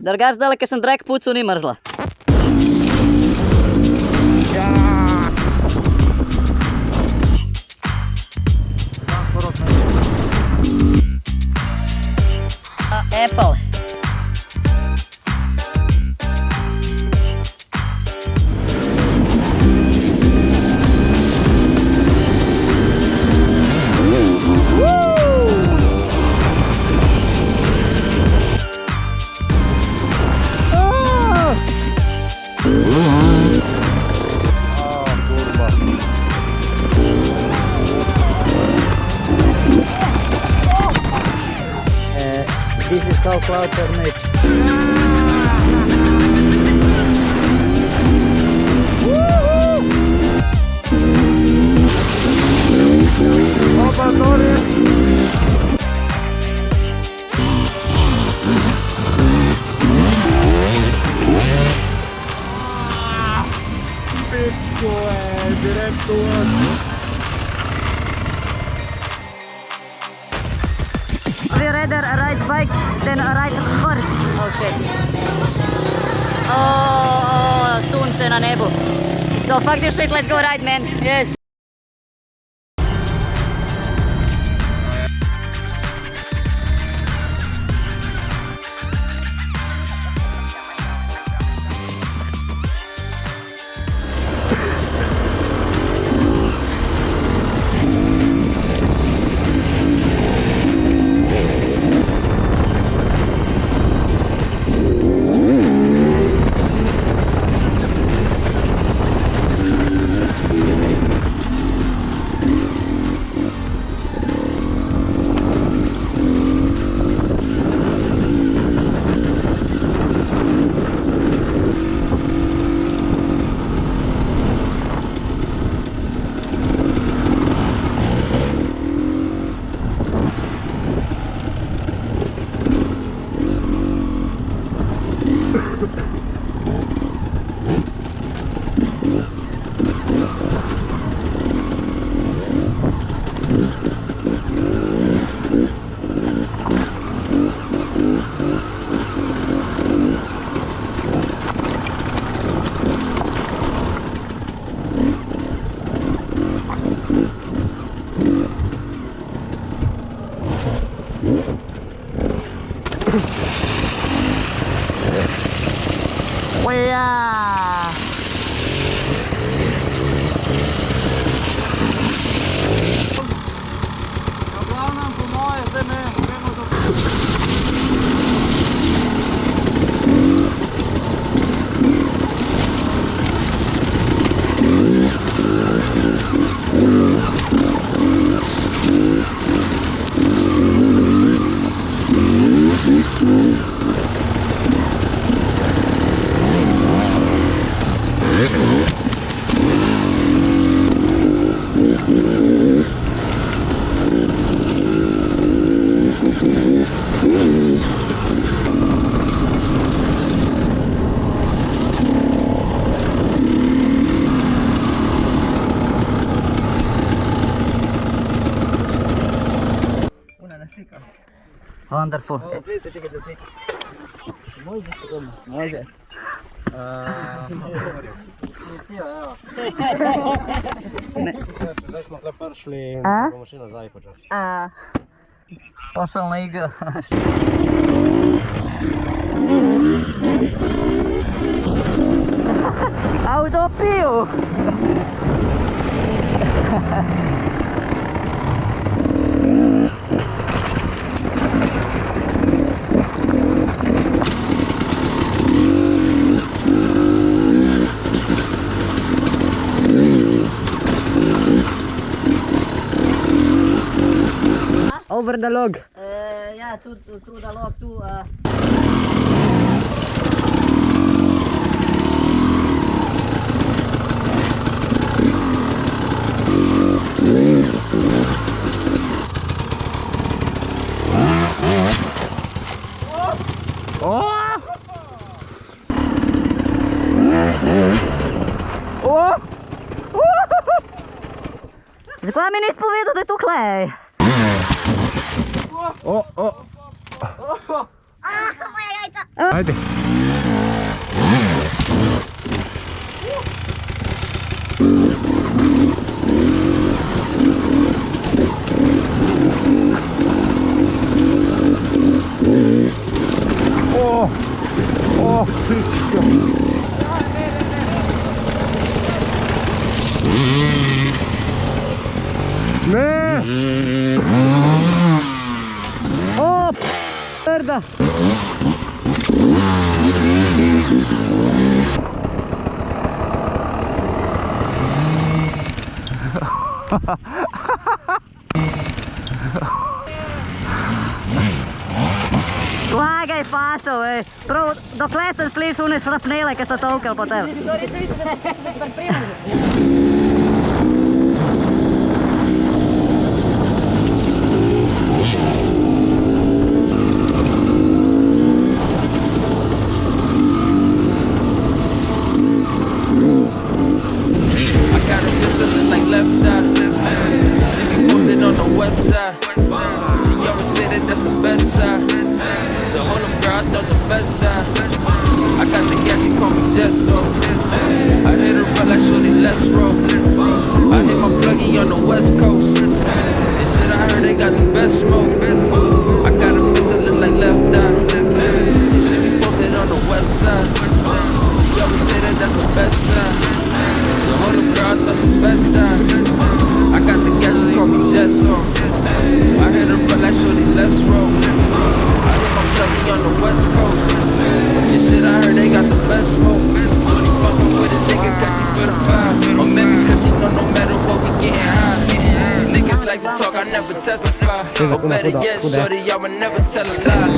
Drugač dale, kad sam drag pucu, ni mrzla. Apple. This is how clouds are made. We rather ride bikes than ride horse. Oh shit. Oh, sunce na nebu. So fuck this shit, let's go ride, man. Yes. Wonderful. Može. Zdaj smo tukaj prišli in bomo šli nazaj počasi. Pošalna igra. Autopiju! Over the log. Yeah, through the log too. Zakaj mi nisi povedal, da je to klej? O! Moja jajca! Ajde. Ne! O, merda! Lagaj fasov, ej. Prav, dokle sem slišal one šrapnele, ki so tolkali po tebi. Or better yet, shorty, I would never tell a lie.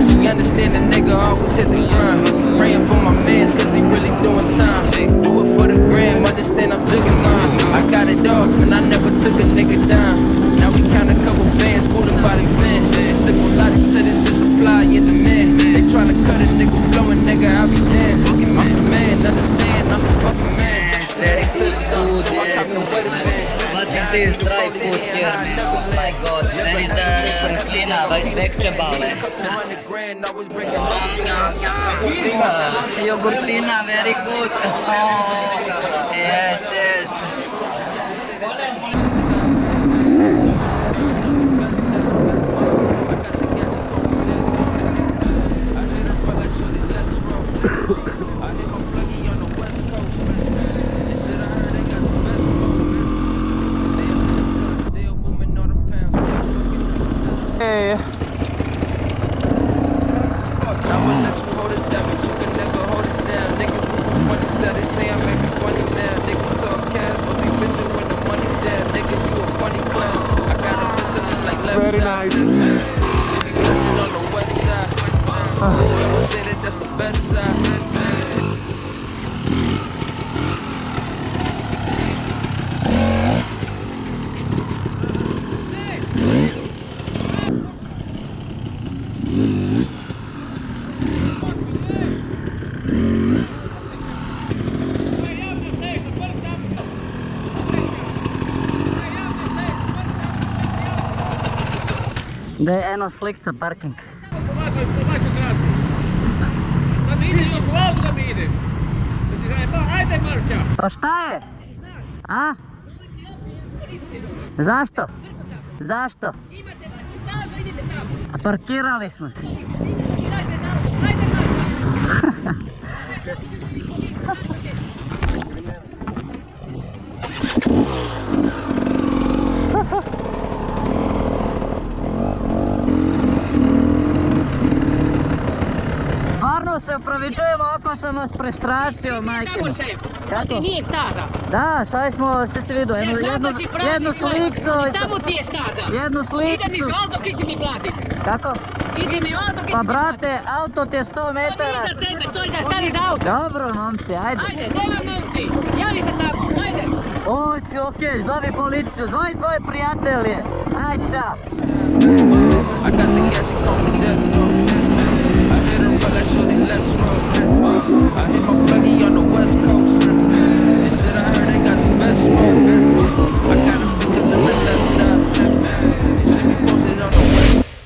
She understand the nigga always hit the grind. Praying for my mans, cause he really doing time. Do it for the gram, understand I'm jigging lines. I got it off and I never took a nigga down. Now we count a couple bands, cooling by the sin. It's a logic to this shit, supply and demand. They tryna cut a nigga flowing, nigga, I be damned. I'm the man, understand, I'm the fucking man. Steady to the door, so I cop the weatherman. What is this dry food here? Oh my god, there is the cleanup, vegetables. Yogurtina, very good. Oh, yes, yes. Very nice. That's the best side. Da je eno slik za parking. Da mi ideš još u auto da mi ideš. Da si kaže, pa ajde marša. Pa šta je? A? Zašto? Zašto? Imate stažu, idite tamo. A parkirali smo se. Idajte za auto, ajde marša. Stvarno se upravičujemo ako sam vas prestrašio, majke. Tamo šef, Kako? ti nije staža. Da, sad smo se vidio, jednu slikcu. Tamo ti je staža. Jednu Ide mi slikcu. u auto, ki će mi platiti. Kako? Ide mi u auto, ki će Pa mi platiti. brate, auto ti je 100 To nije metara. za tebe, to je da stavi za auto. Dobro, momci, ajde. Ajde, nema momci, javi se tamo, ajde. Okej, zovi policiju, zovi tvoje prijatelje. Aj, čao. I got the gas, you call me jet.